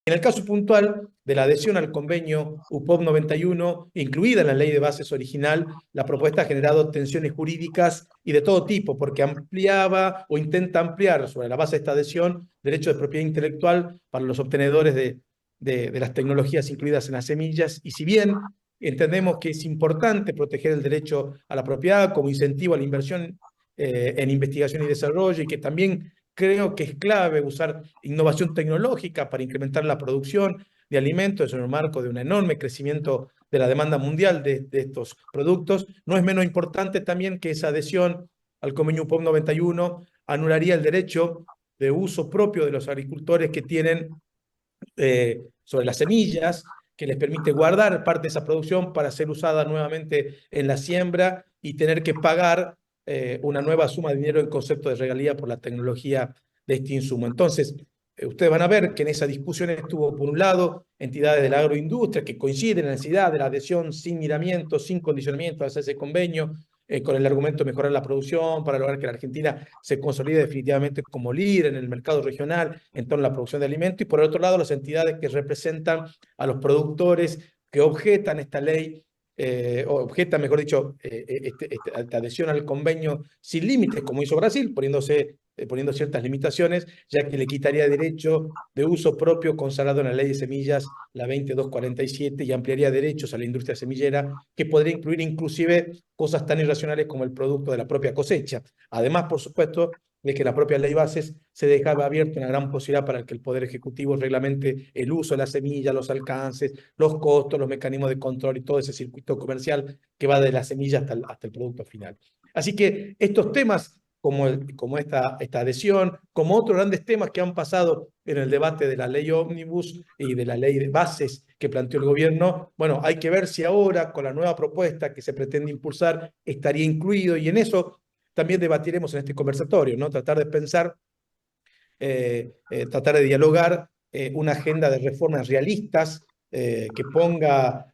En el caso puntual de la adhesión al convenio UPOV 91, incluida en la ley de bases original, la propuesta ha generado tensiones jurídicas y de todo tipo, porque ampliaba o intenta ampliar sobre la base de esta adhesión derechos de propiedad intelectual para los obtenedores de las tecnologías incluidas en las semillas. Y si bien entendemos que es importante proteger el derecho a la propiedad como incentivo a la inversión en investigación y desarrollo, y que también creo que es clave usar innovación tecnológica para incrementar la producción de alimentos en el marco de un enorme crecimiento de la demanda mundial de estos productos. No es menos importante también que esa adhesión al convenio UPOV 91 anularía el derecho de uso propio de los agricultores que tienen sobre las semillas, que les permite guardar parte de esa producción para ser usada nuevamente en la siembra y tener que pagar una nueva suma de dinero en concepto de regalía por la tecnología de este insumo. Entonces, ustedes van a ver que en esa discusión estuvo, por un lado, entidades de la agroindustria que coinciden en la necesidad de la adhesión sin miramiento, sin condicionamiento a ese convenio, con el argumento de mejorar la producción para lograr que la Argentina se consolide definitivamente como líder en el mercado regional en torno a la producción de alimentos, y por el otro lado las entidades que representan a los productores que objetan esta ley, o objetan, mejor dicho, esta adhesión al convenio sin límites, como hizo Brasil, poniendo ciertas limitaciones, ya que le quitaría derecho de uso propio consagrado en la ley de semillas, la 2247, y ampliaría derechos a la industria semillera, que podría incluir inclusive cosas tan irracionales como el producto de la propia cosecha. Además, por supuesto, de que la propia ley bases se dejaba abierta una gran posibilidad para que el Poder Ejecutivo reglamente el uso de la semilla, los alcances, los costos, los mecanismos de control y todo ese circuito comercial que va de la semilla hasta el producto final. Así que estos temas, como esta adhesión, como otros grandes temas que han pasado en el debate de la ley ómnibus y de la ley de bases que planteó el gobierno, bueno, hay que ver si ahora con la nueva propuesta que se pretende impulsar estaría incluido, y en eso también debatiremos en este conversatorio, ¿no? Tratar de pensar, tratar de dialogar una agenda de reformas realistas que ponga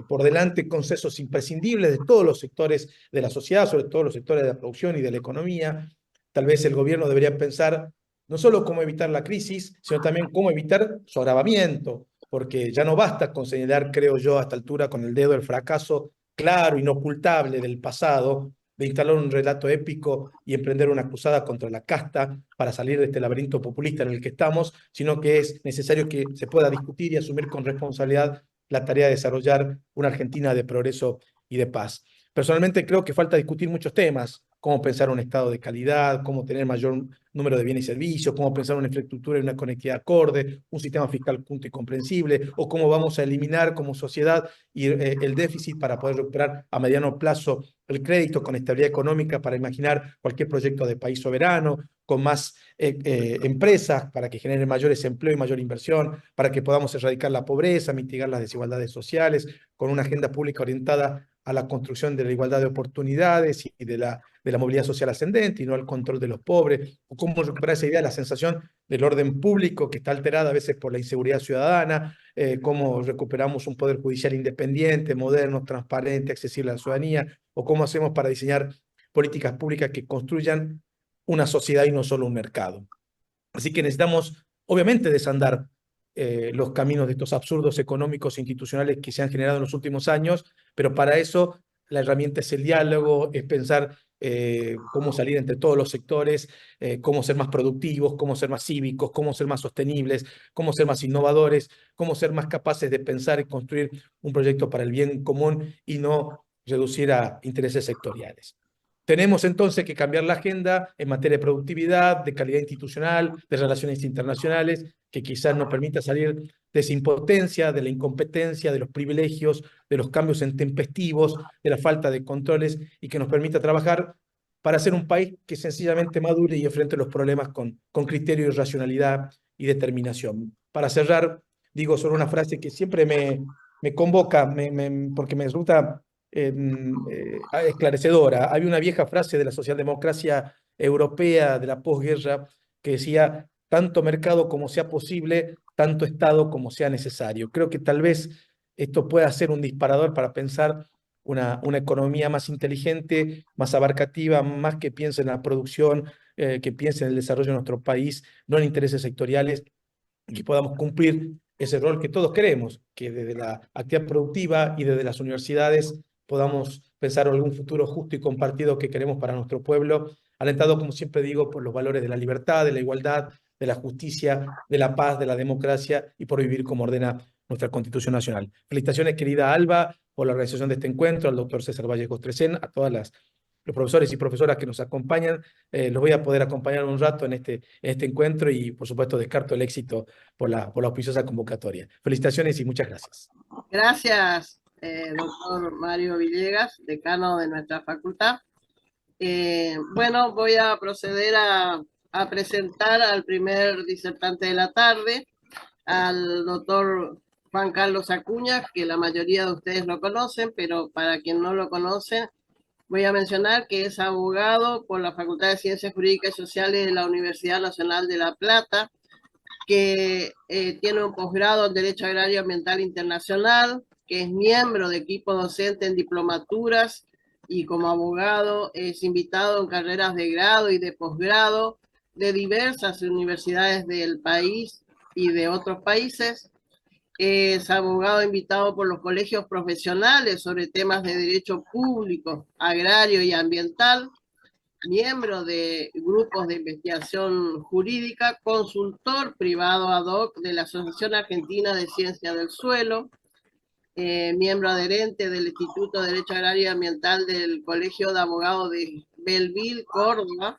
por delante consensos imprescindibles de todos los sectores de la sociedad, sobre todo los sectores de la producción y de la economía. Tal vez el gobierno debería pensar no solo cómo evitar la crisis, sino también cómo evitar su agravamiento, porque ya no basta con señalar, creo yo, a esta altura con el dedo el fracaso claro, inocultable del pasado, de instalar un relato épico y emprender una cruzada contra la casta para salir de este laberinto populista en el que estamos, sino que es necesario que se pueda discutir y asumir con responsabilidad la tarea de desarrollar una Argentina de progreso y de paz. Personalmente creo que falta discutir muchos temas: cómo pensar un estado de calidad, cómo tener mayor número de bienes y servicios, cómo pensar una infraestructura y una conectividad acorde, un sistema fiscal junto y comprensible, o cómo vamos a eliminar como sociedad el déficit para poder recuperar a mediano plazo el crédito con estabilidad económica, para imaginar cualquier proyecto de país soberano, con más empresas para que generen mayores empleo y mayor inversión, para que podamos erradicar la pobreza, mitigar las desigualdades sociales, con una agenda pública orientada a la construcción de la igualdad de oportunidades y de la movilidad social ascendente y no al control de los pobres, o cómo recuperar esa idea, la sensación del orden público que está alterada a veces por la inseguridad ciudadana, cómo recuperamos un poder judicial independiente, moderno, transparente, accesible a la ciudadanía, o cómo hacemos para diseñar políticas públicas que construyan una sociedad y no solo un mercado. Así que necesitamos, obviamente, desandar los caminos de estos absurdos económicos e institucionales que se han generado en los últimos años, pero para eso la herramienta es el diálogo, es pensar cómo salir entre todos los sectores, cómo ser más productivos, cómo ser más cívicos, cómo ser más sostenibles, cómo ser más innovadores, cómo ser más capaces de pensar y construir un proyecto para el bien común y no reducir a intereses sectoriales. Tenemos entonces que cambiar la agenda en materia de productividad, de calidad institucional, de relaciones internacionales, que quizás nos permita salir de esa impotencia, de la incompetencia, de los privilegios, de los cambios intempestivos, de la falta de controles, y que nos permita trabajar para ser un país que sencillamente madure y enfrente los problemas con criterio y racionalidad y determinación. Para cerrar, digo solo una frase que siempre me convoca, porque me resulta esclarecedora. Había una vieja frase de la socialdemocracia europea de la posguerra que decía: tanto mercado como sea posible, tanto Estado como sea necesario. Creo que tal vez esto pueda ser un disparador para pensar una economía más inteligente, más abarcativa, más que piense en la producción, que piense en el desarrollo de nuestro país, no en intereses sectoriales, y que podamos cumplir ese rol que todos queremos, que desde la actividad productiva y desde las universidades podamos pensar en algún futuro justo y compartido que queremos para nuestro pueblo, alentado, como siempre digo, por los valores de la libertad, de la igualdad, de la justicia, de la paz, de la democracia y por vivir como ordena nuestra Constitución Nacional. Felicitaciones, querida Alba, por la organización de este encuentro, al doctor César Vallejo Trecén, a todas los profesores y profesoras que nos acompañan. Los voy a poder acompañar un rato en este encuentro y, por supuesto, descarto el éxito por la auspiciosa convocatoria. Felicitaciones y muchas gracias. Gracias, doctor Mario Villegas, decano de nuestra facultad. Bueno, voy a proceder a presentar al primer disertante de la tarde, al doctor Juan Carlos Acuña, que la mayoría de ustedes lo conocen, pero para quien no lo conoce, voy a mencionar que es abogado por la Facultad de Ciencias Jurídicas y Sociales de la Universidad Nacional de La Plata, que tiene un posgrado en Derecho Agrario Ambiental Internacional, que es miembro de equipo docente en diplomaturas y como abogado es invitado en carreras de grado y de posgrado de diversas universidades del país y de otros países. Es abogado invitado por los colegios profesionales sobre temas de derecho público, agrario y ambiental, miembro de grupos de investigación jurídica, consultor privado ad hoc de la Asociación Argentina de Ciencia del Suelo, miembro adherente del Instituto de Derecho Agrario y Ambiental del Colegio de Abogados de Belleville, Córdoba,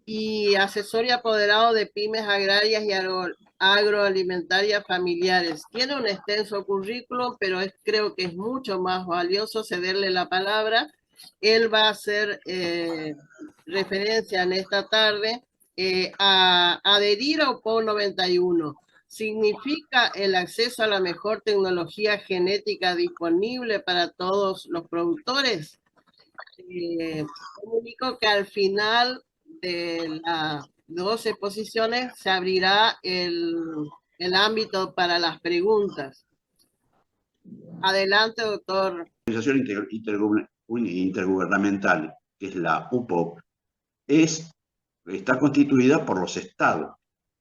y asesor y apoderado de pymes agrarias y agroalimentarias familiares. Tiene un extenso currículum, pero creo que es mucho más valioso cederle la palabra. Él va a hacer referencia en esta tarde a adherir a UPO 91. Significa el acceso a la mejor tecnología genética disponible para todos los productores. Comunico que al final de las 12 posiciones se abrirá el ámbito para las preguntas. Adelante, doctor. La organización intergubernamental, que es la UPOP, está constituida por los estados,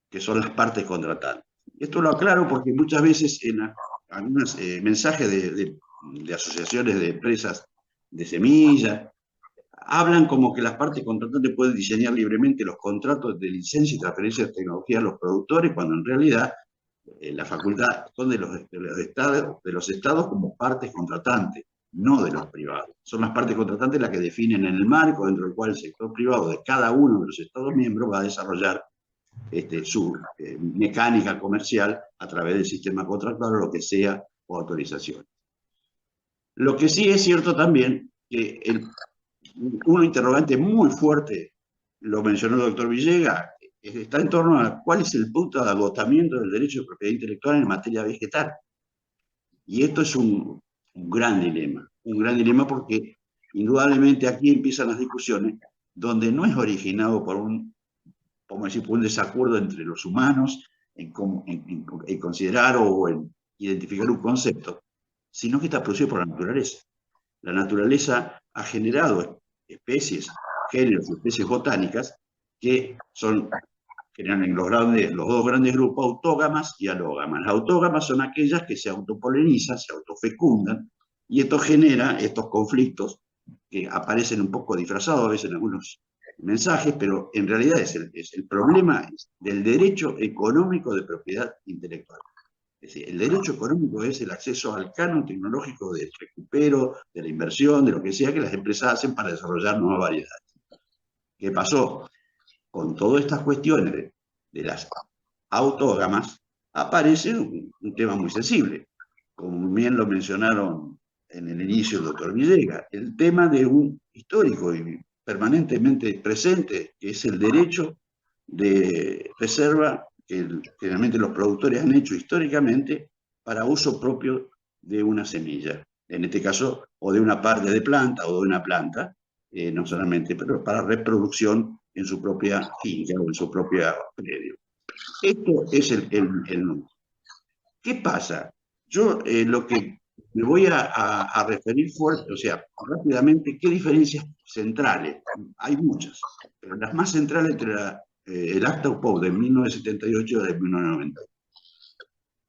que son las partes contratantes. Esto lo aclaro porque muchas veces en algunos mensajes de asociaciones de empresas de semillas hablan como que las partes contratantes pueden diseñar libremente los contratos de licencia y transferencia de tecnología a los productores, cuando en realidad la facultad son de los estados como partes contratantes, no de los privados. Son las partes contratantes las que definen en el marco dentro del cual el sector privado de cada uno de los estados miembros va a desarrollar su mecánica comercial a través del sistema contractual o lo que sea, o autorización. Lo que sí es cierto también que un interrogante muy fuerte, lo mencionó el doctor Villegas, está en torno a cuál es el punto de agotamiento del derecho de propiedad intelectual en materia vegetal. Y esto es un gran dilema porque indudablemente aquí empiezan las discusiones donde no es originado por por un desacuerdo entre los humanos en considerar o en identificar un concepto, sino que está producido por la naturaleza. La naturaleza ha generado especies, géneros y especies botánicas que generan en los dos grandes grupos autógamas y alógamas. Las autógamas son aquellas que se autopolinizan, se autofecundan, y esto genera estos conflictos que aparecen un poco disfrazados a veces en algunos mensajes, pero en realidad es el problema del derecho económico de propiedad intelectual. Es decir, el derecho económico es el acceso al canon tecnológico del recupero, de la inversión, de lo que sea que las empresas hacen para desarrollar nuevas variedades. ¿Qué pasó? Con todas estas cuestiones de las autógamas, aparece un tema muy sensible. Como bien lo mencionaron en el inicio el doctor Villegas, el tema de un histórico y permanentemente presente, que es el derecho de reserva que generalmente los productores han hecho históricamente para uso propio de una semilla, en este caso, o de una parte de planta o de una planta, no solamente, pero para reproducción en su propia finca o en su propia predio. Esto es ¿Qué pasa? Yo lo que me voy a referir fuerte, o sea, rápidamente, ¿qué diferencias centrales? Hay muchas, pero las más centrales entre el acta UPOB de 1978 y de 1991.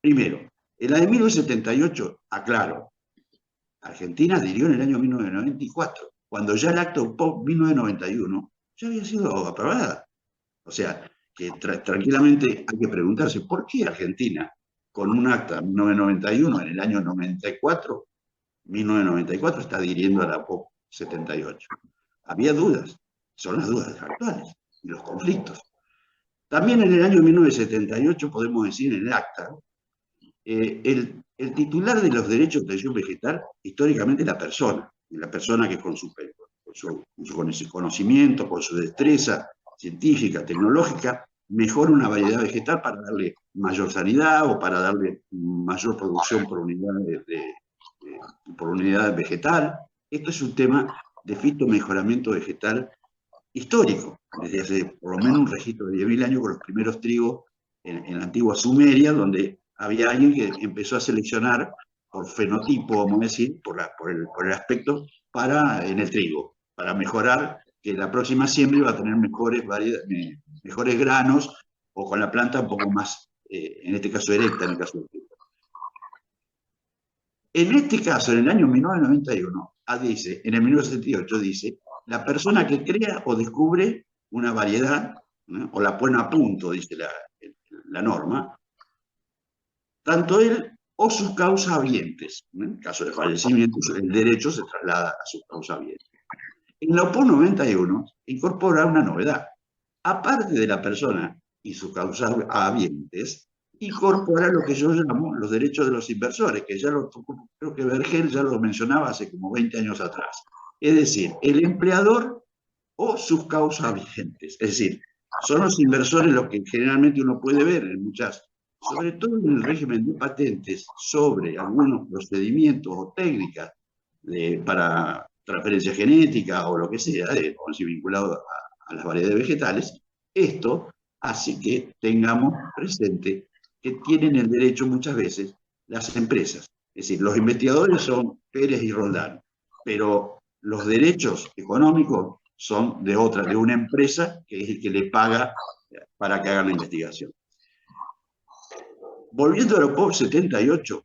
Primero, en la de 1978, aclaro, Argentina adhirió en el año 1994, cuando ya el acta UPOB 1991 ya había sido aprobada. O sea, que tranquilamente hay que preguntarse, ¿por qué Argentina, con un acta 1991 en el año 1994, está adhiriendo a la UPOB 78? Había dudas, son las dudas actuales y los conflictos. También en el año 1978, podemos decir en el acta, el titular de los derechos de protección vegetal, históricamente la persona que con su conocimiento, con su destreza científica, tecnológica, mejora una variedad vegetal para darle mayor sanidad o para darle mayor producción por unidad vegetal. Esto es un tema de fitomejoramiento vegetal histórico, desde hace por lo menos un registro de 10.000 años con los primeros trigos en la antigua Sumeria, donde había alguien que empezó a seleccionar por fenotipo, vamos a decir, por el aspecto, en el trigo, para mejorar que la próxima siembra iba a tener mejores granos o con la planta un poco más, en este caso erecta, en el caso del trigo. En este caso, en el año 1991, en el 1978 dice, la persona que crea o descubre una variedad, ¿no?, o la pone a punto, dice la norma, tanto él o sus causahabientes. En caso de fallecimiento, el derecho se traslada a sus causahabientes. En la OPOB 91 incorpora una novedad. Aparte de la persona y sus causahabientes, incorpora lo que yo llamo los derechos de los inversores, que creo que Vergel ya lo mencionaba hace como 20 años atrás. Es decir, el empleador o sus causahabientes. Es decir, son los inversores los que generalmente uno puede ver en muchas, sobre todo en el régimen de patentes, sobre algunos procedimientos o técnicas para transferencia genética o lo que sea, vinculado a las variedades vegetales. Esto hace que tengamos presente que tienen el derecho muchas veces las empresas. Es decir, los investigadores son Pérez y Roldán, pero los derechos económicos son de una empresa que es el que le paga para que hagan la investigación. Volviendo a la OPOB 78,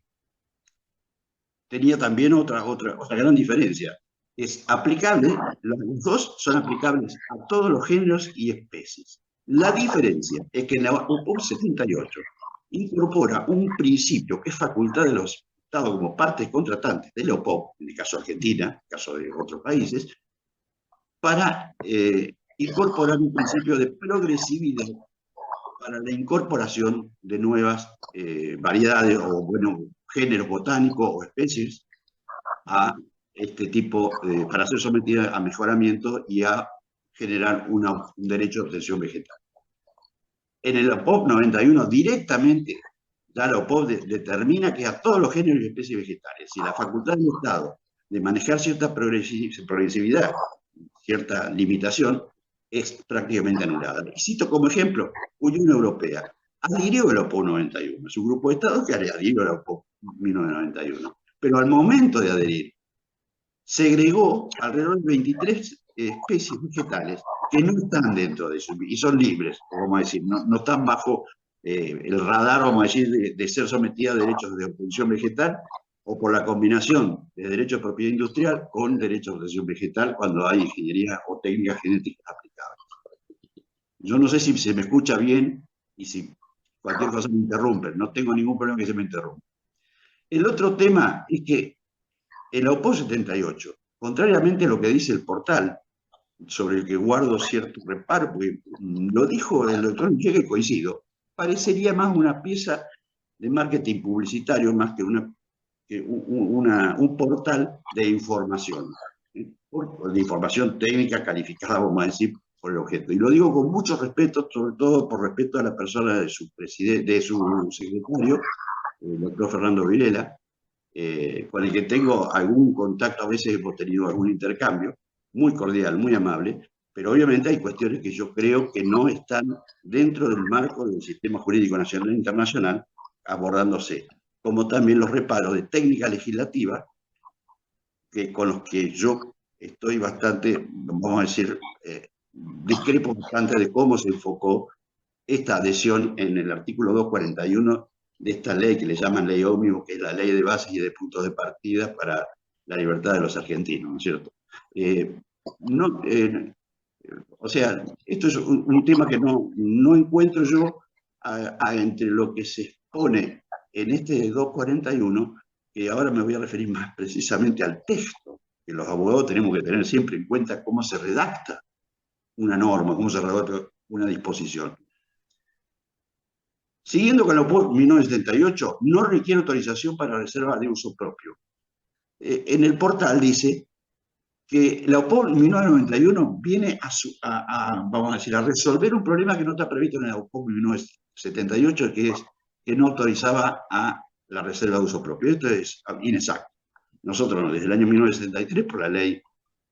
tenía también otra gran diferencia. Es aplicable, los dos son aplicables a todos los géneros y especies. La diferencia es que en la OPOB 78 incorpora un principio que es facultad de los Estados como partes contratantes de la OPOB, en el caso de Argentina, en el caso de otros países, para incorporar un principio de progresividad para la incorporación de nuevas variedades o, géneros botánicos o especies a este tipo, para ser sometida a mejoramiento y a generar un derecho de obtención vegetal. En el OPOB 91 directamente ya la OPOB determina que a todos los géneros y especies vegetales, si la facultad del Estado de manejar cierta progresividad, cierta limitación, es prácticamente anulada. Y cito como ejemplo, Unión Europea adhirió a la OPOB 91, es un grupo de estados que adhirió a la OPOB 1991, pero al momento de adherir, segregó alrededor de 23 especies vegetales que no están dentro de eso, y son libres, vamos a decir, no están bajo el radar, vamos a decir, de ser sometidas a derechos de obtención vegetal, o por la combinación de derechos de propiedad industrial con derechos de obtención vegetal cuando hay ingeniería o técnicas genéticas aplicables. Yo no sé si se me escucha bien y si cualquier cosa me interrumpen, no tengo ningún problema que se me interrumpa. El otro tema es que en la OPOB 78, contrariamente a lo que dice el portal, sobre el que guardo cierto reparo, porque lo dijo el doctor Michel, que coincido, parecería más una pieza de marketing publicitario más que un portal de información técnica calificada, vamos a decir, por el objeto. Y lo digo con mucho respeto, sobre todo por respeto a la persona de su secretario, el doctor Fernando Vilela, con el que tengo algún contacto, a veces hemos tenido algún intercambio, muy cordial, muy amable, pero obviamente hay cuestiones que yo creo que no están dentro del marco del sistema jurídico nacional e internacional abordándose, como también los reparos de técnica legislativa con los que yo estoy bastante, vamos a decir, discrepo bastante de cómo se enfocó esta adhesión en el artículo 241 de esta ley que le llaman ley ómnibus, que es la ley de bases y de puntos de partida para la libertad de los argentinos, ¿no es cierto? No, o sea, esto es un tema que no encuentro yo entre lo que se expone en este 241, que ahora me voy a referir más precisamente al texto, que los abogados tenemos que tener siempre en cuenta cómo se redacta una norma, cómo se redacta una disposición. Siguiendo con la OPOP 1978, no requiere autorización para reserva de uso propio. En el portal dice que la OPOP 1991 viene vamos a decir, a resolver un problema que no está previsto en la OPOP 1978, que es que no autorizaba a la reserva de uso propio. Esto es inexacto. Nosotros, desde el año 1973, por la ley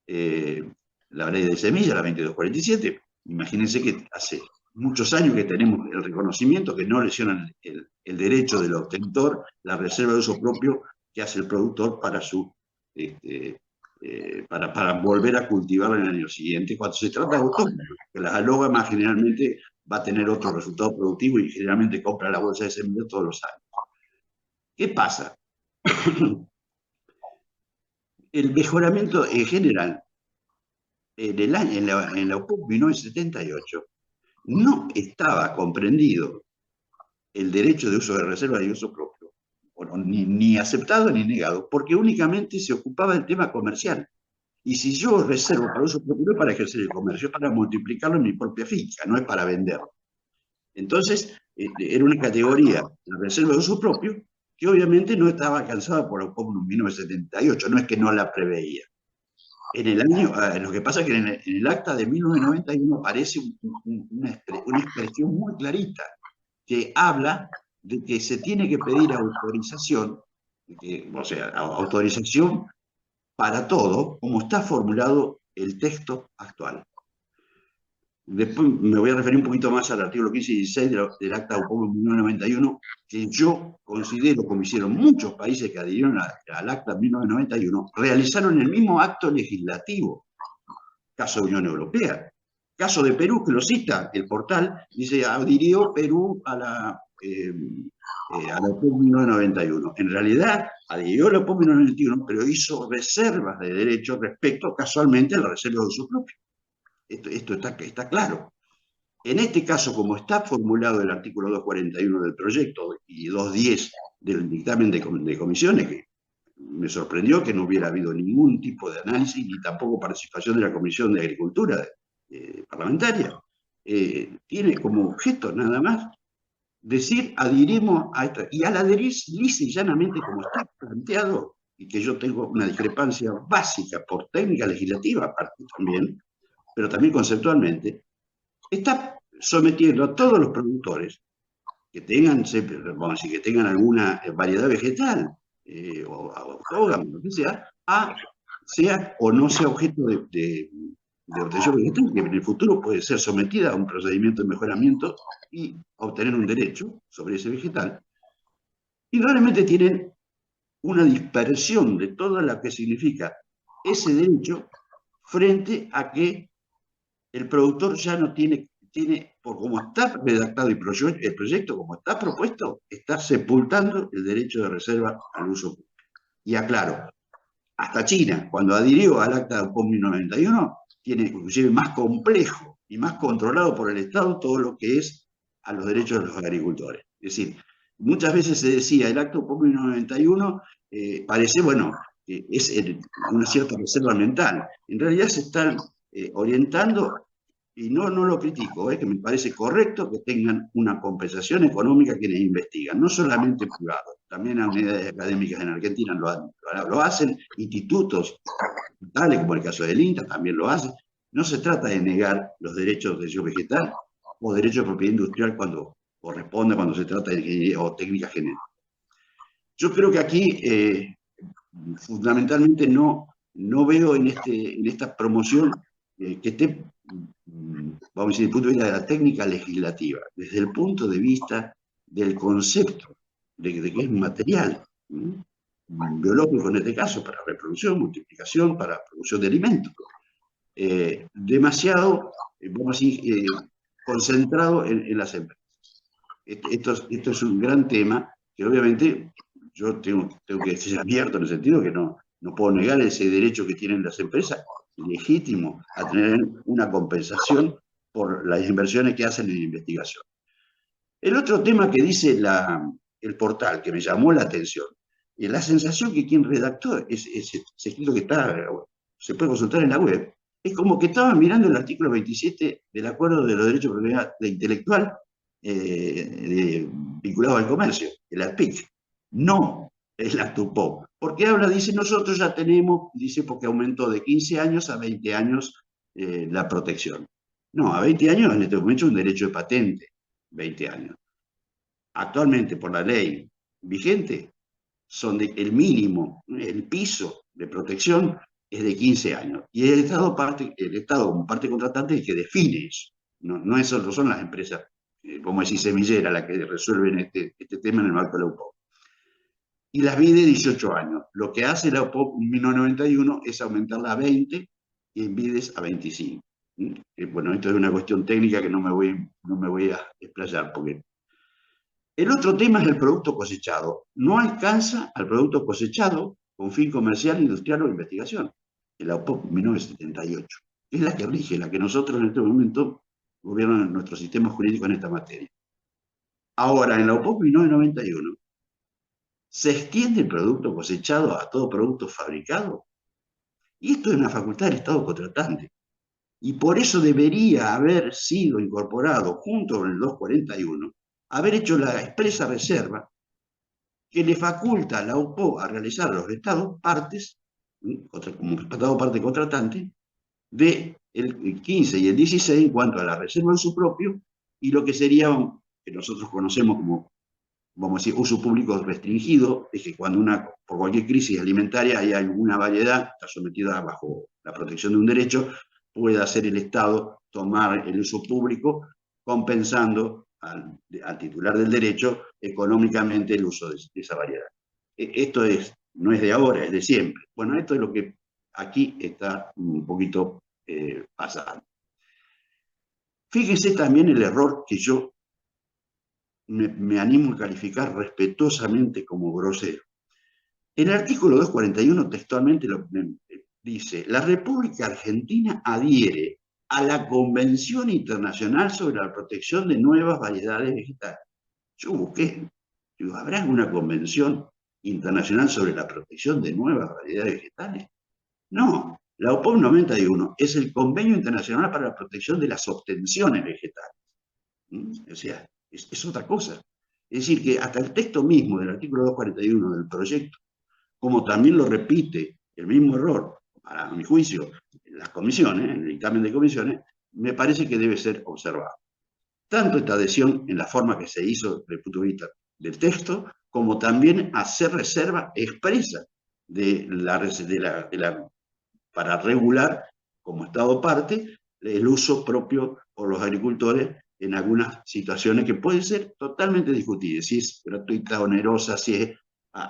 de semilla, la 2247, imagínense que hace muchos años que tenemos el reconocimiento que no lesionan el derecho del obtentor, la reserva de uso propio que hace el productor para para volver a cultivarla en el año siguiente, cuando se trata de autónomos, que las alógamas generalmente va a tener otro resultado productivo y generalmente compra la bolsa de semillas todos los años. ¿Qué pasa? El mejoramiento en general en la OPOP 1978 no estaba comprendido el derecho de uso de reserva y uso propio, bueno, ni aceptado ni negado, porque únicamente se ocupaba del tema comercial. Y si yo reservo para uso propio, no es para ejercer el comercio, es para multiplicarlo en mi propia finca, no es para venderlo. Entonces, era una categoría, la reserva de uso propio, que obviamente no estaba alcanzada por la OPOP 1978, no es que no la preveía. Lo que pasa es que en el acta de 1991 aparece una expresión muy clarita que habla de que se tiene que pedir autorización, o sea, autorización para todo, como está formulado el texto actual. Después me voy a referir un poquito más al artículo 15 y 16 del Acta UPOP 1991, que yo considero, como hicieron muchos países que adhirieron al Acta 1991, realizaron el mismo acto legislativo. Caso de Unión Europea. Caso de Perú, que lo cita el portal, dice, adhirió Perú a la OPOP 1991. En realidad, adhirió a la OPOP 1991, pero hizo reservas de derechos respecto, casualmente, a la reserva de uso propio. Esto está claro. En este caso, como está formulado el artículo 241 del proyecto y 210 del dictamen de comisiones, que me sorprendió que no hubiera habido ningún tipo de análisis ni tampoco participación de la Comisión de Agricultura parlamentaria, tiene como objeto nada más decir adhirimos a esta, y al adherir lisa y llanamente como está planteado, y que yo tengo una discrepancia básica por técnica legislativa aparte también, pero también conceptualmente, está sometiendo a todos los productores que tengan, vamos a decir, que tengan alguna variedad vegetal o autógamo, lo que sea o no sea objeto de obtención vegetal, que en el futuro puede ser sometida a un procedimiento de mejoramiento y obtener un derecho sobre ese vegetal. Y realmente tienen una dispersión de todo lo que significa ese derecho frente a que el productor ya no tiene por como está redactado el proyecto, como está propuesto, está sepultando el derecho de reserva al uso público. Y aclaro, hasta China, cuando adhirió al Acta de UPOP 1991, tiene inclusive más complejo y más controlado por el Estado todo lo que es a los derechos de los agricultores. Es decir, muchas veces se decía, el Acta de UPOP 1991 parece, bueno, es una cierta reserva mental. En realidad se están orientando, y no lo critico, que me parece correcto que tengan una compensación económica quienes investigan, no solamente privados, también unidades académicas en Argentina lo hacen, institutos tales como el caso del INTA también lo hacen. No se trata de negar los derechos de uso vegetal o derechos de propiedad industrial cuando corresponde, cuando se trata de ingeniería o técnica general. Yo creo que aquí fundamentalmente no veo en esta promoción que esté, vamos a decir, desde el punto de vista de la técnica legislativa, desde el punto de vista del concepto de que es material, biológico en este caso, para reproducción, multiplicación, para producción de alimentos. Demasiado vamos a decir, concentrado en las empresas. Esto es un gran tema que obviamente yo tengo que ser abierto en el sentido que no puedo negar ese derecho que tienen las empresas, legítimo, a tener una compensación por las inversiones que hacen en investigación. El otro tema que dice el portal, que me llamó la atención, y la sensación que quien redactó ese escrito que se puede consultar en la web, es como que estaba mirando el artículo 27 del Acuerdo de los Derechos de Propiedad Intelectual vinculado al comercio, el ARPIC. No el ACTUPOP, porque dice, nosotros ya tenemos, dice, porque aumentó de 15 años a 20 años la protección. No, a 20 años en este momento es un derecho de patente, 20 años. Actualmente, por la ley vigente, son el mínimo, el piso de protección es de 15 años. Y el Estado como parte contratante es el que define eso. No son las empresas, como decir, semillera, las que resuelven este tema en el marco de la UPOP. Y las BID de 18 años. Lo que hace la UPOP 1991 es aumentarla a 20 y en BIDes a 25. Bueno, esto es una cuestión técnica que no me voy a explayar, porque el otro tema es el producto cosechado. No alcanza al producto cosechado con fin comercial, industrial o investigación. La UPOP 1978. Es la que rige, la que nosotros en este momento gobiernan nuestro sistema jurídico en esta materia. Ahora, en la UPOP 1991, ¿se extiende el producto cosechado a todo producto fabricado? Y esto es una facultad del Estado contratante. Y por eso debería haber sido incorporado, junto con el 241, haber hecho la expresa reserva que le faculta a la UPOP a realizar a los estados partes, como estado parte contratante, del 15 y el 16 en cuanto a la reserva en su propio y lo que sería, que nosotros conocemos como, vamos a decir, uso público restringido, es que cuando por cualquier crisis alimentaria hay alguna variedad, está sometida bajo la protección de un derecho, puede hacer el Estado tomar el uso público compensando al titular del derecho económicamente el uso de esa variedad. Esto no es de ahora, es de siempre. Bueno, esto es lo que aquí está un poquito pasando. Fíjense también el error que yo me animo a calificar respetuosamente como grosero. El artículo 241 textualmente dice: la República Argentina adhiere a la Convención Internacional sobre la Protección de Nuevas Variedades Vegetales. Yo busqué, digo, ¿habrá alguna convención internacional sobre la protección de nuevas variedades vegetales? No, la UPOP 91 es el Convenio Internacional para la Protección de las Obtenciones Vegetales. O sea, es otra cosa. Es decir, que hasta el texto mismo del artículo 241 del proyecto, como también lo repite el mismo error, a mi juicio, en las comisiones, en el dictamen de comisiones, me parece que debe ser observado. Tanto esta adhesión en la forma que se hizo desde el punto de vista del texto, como también hacer reserva expresa para regular, como Estado parte, el uso propio por los agricultores en algunas situaciones que pueden ser totalmente discutibles, si es gratuita, onerosa, si es,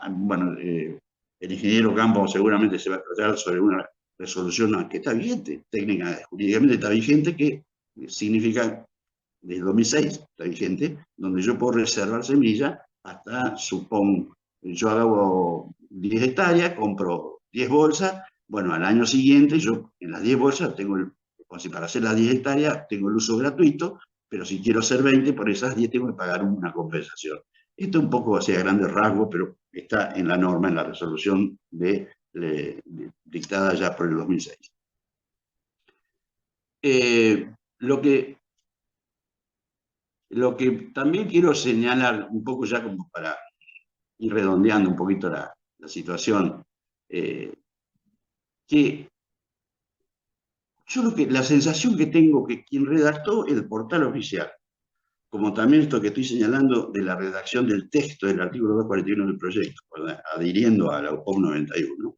bueno, el ingeniero Campo seguramente se va a tratar sobre una resolución que está vigente, técnica, jurídicamente está vigente, que significa desde 2006, está vigente, donde yo puedo reservar semillas hasta, supongo, yo hago 10 hectáreas, compro 10 bolsas, bueno, al año siguiente yo en las 10 bolsas tengo para hacer las 10 hectáreas tengo el uso gratuito, pero si quiero hacer 20, por esas 10 tengo que pagar una compensación. Esto un poco hacia grandes rasgos, pero está en la norma, en la resolución dictada ya por el 2006. Lo que también quiero señalar, un poco ya como para ir redondeando un poquito la situación, que yo la sensación que tengo que quien redactó el portal oficial, como también esto que estoy señalando de la redacción del texto del artículo 241 del proyecto, adhiriendo a la UPOP 91,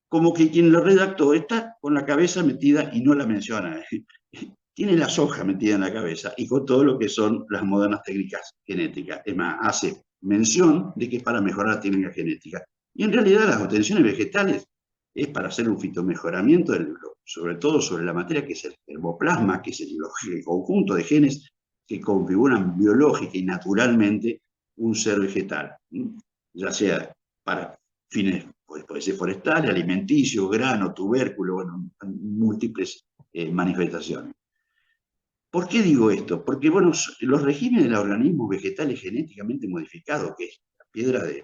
como que quien lo redactó está con la cabeza metida y no la menciona. Tiene la soja metida en la cabeza y con todo lo que son las modernas técnicas genéticas. Es más, hace mención de que es para mejorar la técnica genética. Y en realidad las obtenciones vegetales es para hacer un fitomejoramiento del sobre todo sobre la materia que es el germoplasma, que es el conjunto de genes que configuran biológica y naturalmente un ser vegetal, ya sea para fines, puede ser forestal, alimenticio, grano, tubérculo, bueno, múltiples manifestaciones. ¿Por qué digo esto? Porque, bueno, los regímenes de los organismos vegetales genéticamente modificados, que es la piedra de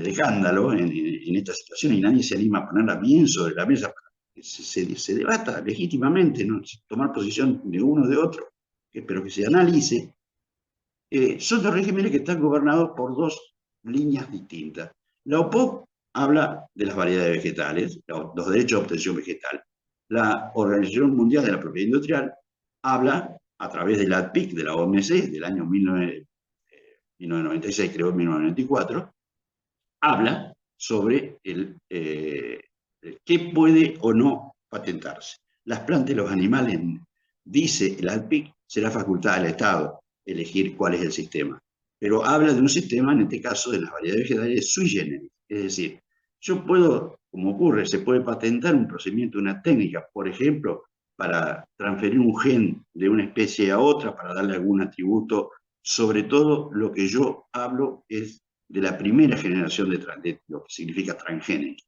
escándalo en esta situación, y nadie se anima a ponerla bien sobre la mesa para que se debata legítimamente, ¿no? Tomar posición de uno o de otro, pero que se analice, son dos regímenes que están gobernados por dos líneas distintas. La OPOP habla de las variedades vegetales, los derechos de obtención vegetal. La Organización Mundial de la Propiedad Industrial habla a través de la ADPIC, de la OMC, del año 1996, creo, 1994, habla sobre qué puede o no patentarse. Las plantas y los animales, dice el ADPIC, será facultad del Estado elegir cuál es el sistema. Pero habla de un sistema, en este caso, de las variedades vegetales sui generis. Es decir, yo puedo, como ocurre, se puede patentar un procedimiento, una técnica, por ejemplo, para transferir un gen de una especie a otra, para darle algún atributo. Sobre todo, lo que yo hablo es de la primera generación de lo que significa transgénico,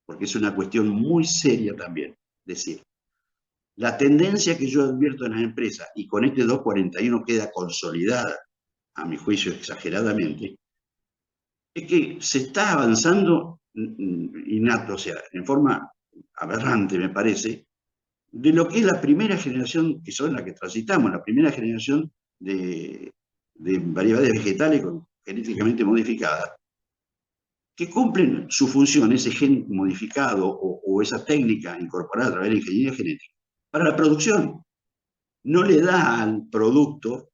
porque es una cuestión muy seria también. Es decir, la tendencia que yo advierto en las empresas, y con este 241 queda consolidada, a mi juicio exageradamente, es que se está avanzando innato, o sea, en forma aberrante, me parece, de lo que es la primera generación, que son la que transitamos, la primera generación de variedades vegetales genéticamente modificadas, que cumplen su función, ese gen modificado o esa técnica incorporada a través de la ingeniería genética, para la producción. No le da al producto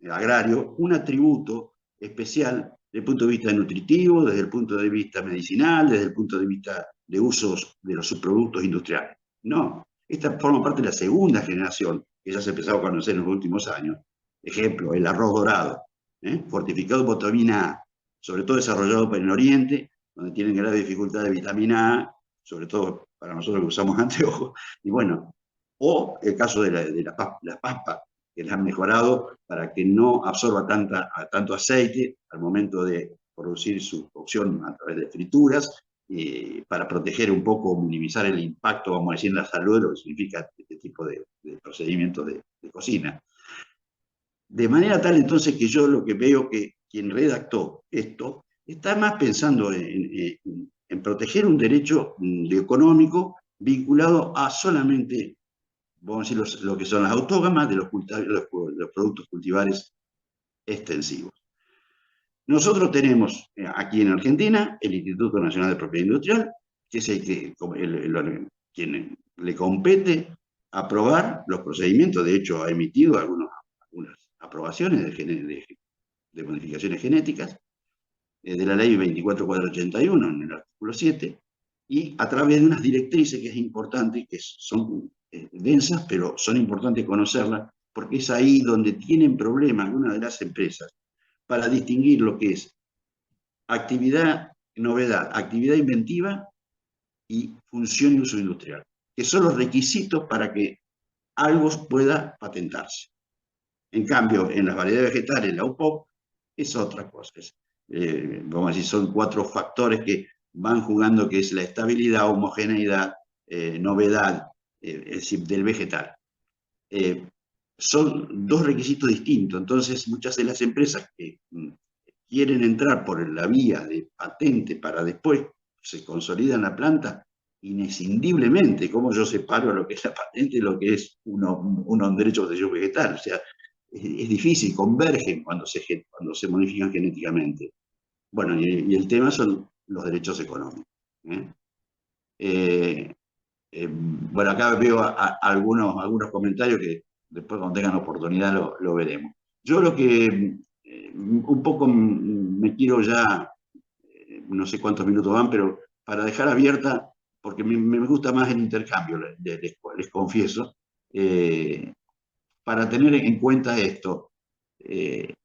agrario un atributo especial desde el punto de vista nutritivo, desde el punto de vista medicinal, desde el punto de vista de usos de los subproductos industriales. No, esta forma parte de la segunda generación, que ya se empezó a conocer en los últimos años. Ejemplo, el arroz dorado, fortificado por vitamina A, sobre todo desarrollado por el Oriente, donde tienen grave dificultad de vitamina A, sobre todo para nosotros que usamos anteojos, y bueno, o el caso de la papa, que la han mejorado para que no absorba tanto aceite al momento de producir su cocción a través de frituras, para proteger un poco, minimizar el impacto, vamos a decir, en la salud de lo que significa este tipo de procedimientos de cocina. De manera tal entonces que yo lo que veo que quien redactó esto está más pensando en proteger un derecho económico vinculado a solamente, vamos a decir, lo que son las autógamas de los productos cultivares extensivos. Nosotros tenemos aquí en Argentina el Instituto Nacional de Propiedad Industrial, que es quien le compete aprobar los procedimientos. De hecho, ha emitido algunas aprobaciones de modificaciones genéticas de la ley 24481 en el artículo 7, y a través de unas directrices que es importante, que son densas, pero son importantes conocerlas, porque es ahí donde tienen problemas algunas de las empresas para distinguir lo que es actividad, novedad, actividad inventiva y función y uso industrial, que son los requisitos para que algo pueda patentarse. En cambio, en las variedades vegetales, la UPOP, es otra cosa. Vamos a decir, son 4 factores que van jugando, que es la estabilidad, homogeneidad, novedad, es decir, del vegetal. Son 2 requisitos distintos. Entonces, muchas de las empresas que quieren entrar por la vía de patente para después se consolidan la planta, inescindiblemente, como yo separo lo que es la patente y lo que es un derecho de protección vegetal. O sea, es difícil, convergen cuando se modifican genéticamente. Bueno, y el tema son los derechos económicos. Bueno, acá veo algunos comentarios que después cuando tengan oportunidad lo veremos. Yo lo que un poco me quiero ya, no sé cuántos minutos van, pero para dejar abierta, porque me gusta más el intercambio, les confieso, para tener en cuenta esto.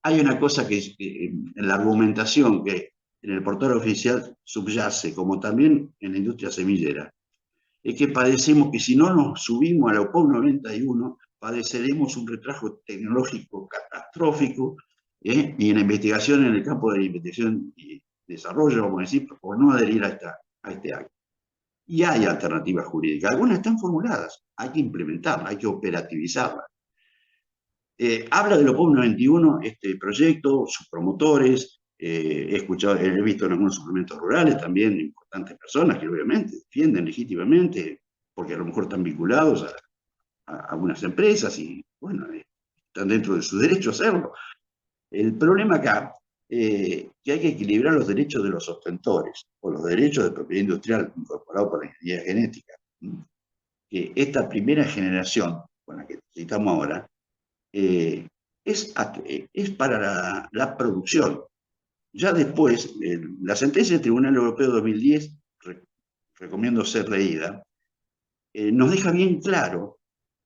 Hay una cosa que en la argumentación que en el portal oficial subyace, como también en la industria semillera, es que padecemos que si no nos subimos a la OPOP 91, padeceremos un retraso tecnológico catastrófico, y en la investigación, en el campo de la investigación y desarrollo, vamos a decir, por no adherir a este acto. Y hay alternativas jurídicas, algunas están formuladas, hay que implementarlas, hay que operativizarlas. Habla de la OPOP 91, este proyecto, sus promotores, he visto en algunos suplementos rurales también importantes personas que obviamente defienden legítimamente, porque a lo mejor están vinculados a algunas empresas y, bueno, están dentro de su derecho a hacerlo. El problema acá que hay que equilibrar los derechos de los ostentores, o los derechos de propiedad industrial incorporados por la ingeniería genética, que esta primera generación, con la que necesitamos ahora, es para la producción. Ya después, la sentencia del Tribunal Europeo 2010, recomiendo ser leída, nos deja bien claro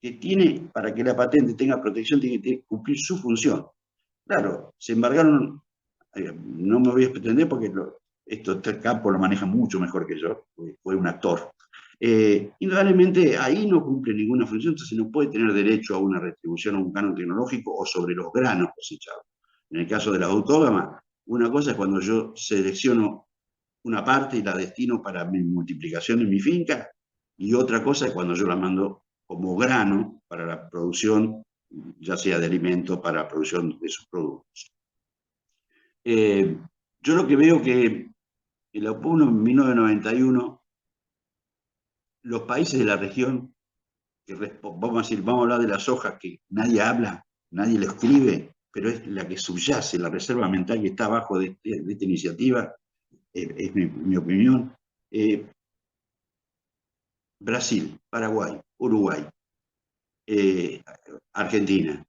que para que la patente tenga protección, tiene que cumplir su función. Claro, se embargaron, no me voy a extender porque este campo lo maneja mucho mejor que yo, fue un actor. Indudablemente ahí no cumple ninguna función, entonces no puede tener derecho a una retribución o un canon tecnológico o sobre los granos cosechados. En el caso de la autógama, una cosa es cuando yo selecciono una parte y la destino para mi multiplicación en mi finca, y otra cosa es cuando yo la mando como grano para la producción, ya sea de alimentos, para la producción de sus productos. Yo lo que veo que en la OPOP 1991, los países de la región, vamos a decir, vamos a hablar de la soja, que nadie habla, nadie lo escribe, pero es la que subyace, la reserva mental que está abajo de esta iniciativa, es mi opinión. Brasil, Paraguay, Uruguay, Argentina,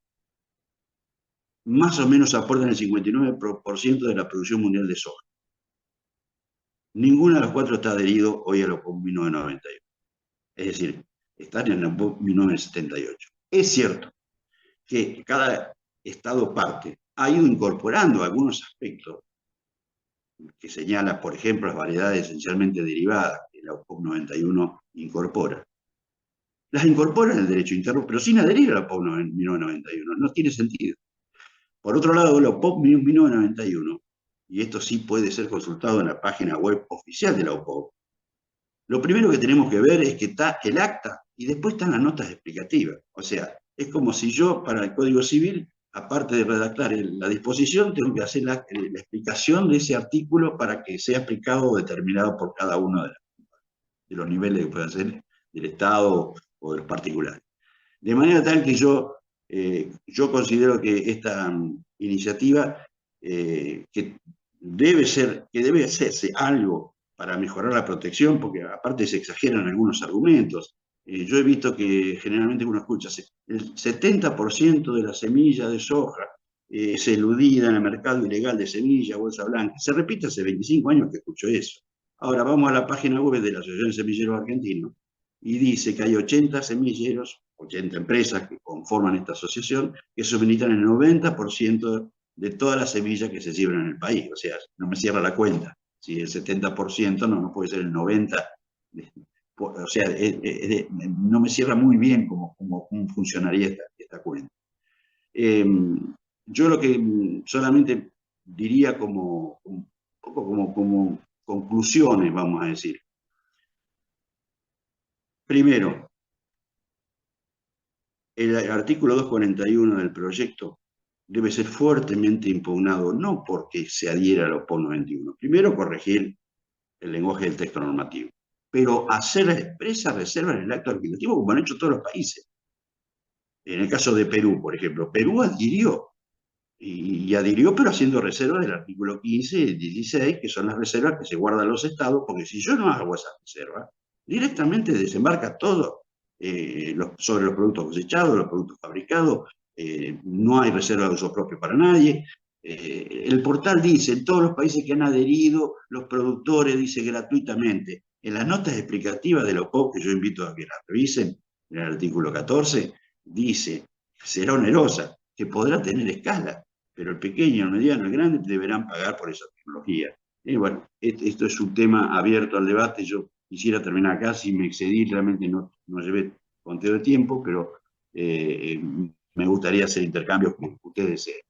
más o menos aportan el 59% de la producción mundial de soja. Ninguna de las cuatro está adherido hoy a la OPOP 1991. Es decir, están en la OPOP 1978. Es cierto que cada Estado parte ha ido incorporando algunos aspectos que señala, por ejemplo, las variedades esencialmente derivadas que la OPOP 91 incorpora. Las incorpora en el derecho interno, pero sin adherir a la OPOP 1991. No tiene sentido. Por otro lado, la OPOP 1991, y esto sí puede ser consultado en la página web oficial de la OPOP, lo primero que tenemos que ver es que está el acta y después están las notas explicativas. O sea, es como si yo, para el Código Civil, aparte de redactar la disposición, tengo que hacer la explicación de ese artículo para que sea aplicado o determinado por cada uno de los niveles que pueden ser del Estado o de los particulares. De manera tal que yo considero que esta iniciativa, que debe hacerse algo para mejorar la protección, porque aparte se exageran algunos argumentos. Yo he visto que generalmente uno escucha, el 70% de la semilla de soja es eludida en el mercado ilegal de semilla, bolsa blanca. Se repite hace 25 años que escucho eso. Ahora vamos a la página web de la Asociación de Semilleros Argentinos y dice que hay 80 semilleros, 80 empresas que conforman esta asociación, que suministran el 90% de todas las semillas que se siembran en el país. O sea, no me cierra la cuenta. Si el 70% no puede ser el 90%. O sea, no me cierra muy bien cómo funcionaría esta cuenta. Yo lo que solamente diría un poco como conclusiones, vamos a decir. Primero, el artículo 241 del proyecto debe ser fuertemente impugnado, no porque se adhiera a la OPOP 91. Primero, corregir el lenguaje del texto normativo, pero hacer expresas reservas en el acto legislativo como han hecho todos los países. En el caso de Perú, por ejemplo, Perú adhirió, y adhirió pero haciendo reservas del artículo 15 y 16, que son las reservas que se guardan los estados, porque si yo no hago esas reservas, directamente desembarca todo sobre los productos cosechados, los productos fabricados, no hay reserva de uso propio para nadie. El portal dice, en todos los países que han adherido, los productores, dice gratuitamente. En las notas explicativas de la OPOP, que yo invito a que las revisen, en el artículo 14, dice, será onerosa, que podrá tener escala, pero el pequeño, el mediano, el grande deberán pagar por esa tecnología. Y bueno, esto es un tema abierto al debate. Yo quisiera terminar acá, si me excedí, realmente no llevé conteo de tiempo, pero me gustaría hacer intercambios como ustedes deseen.